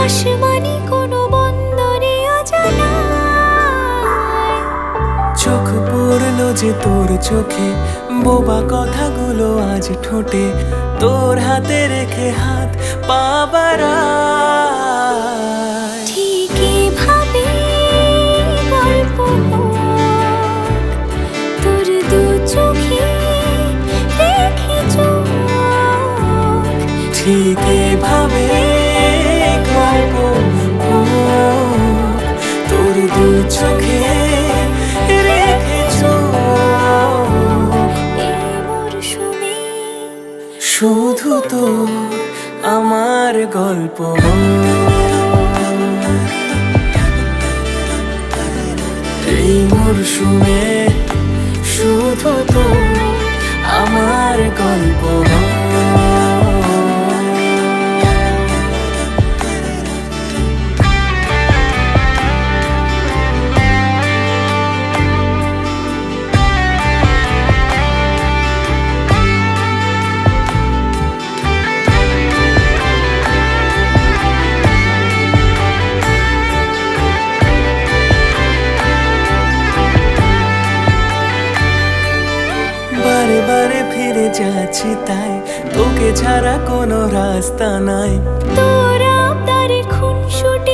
আসমানি কোনো বন্দরে অজানায় চোখ পড়লো যে তোর চোখে, বোবা কথাগুলো আজ ঠোঁটে, তোর হাতে রেখে হাত পা বাড়ায়। ঠিক এভাবে গল্প হোক, তোর দু চোখে রেখে চোখ। ঠিক এভাবে গল্প হোক, তোর দু চোখে রেখে চোখ। এই মরশুমে শুধু তোর আমার গল্প হোক। এই মরশুমে শুধু তোর আমার গল্প হোক। বারে বারে ফিরে যাচ্ছি তাই, তোকে ছাড়া কোনো রাস্তা নাই। তোর আবদারে খুনসুটি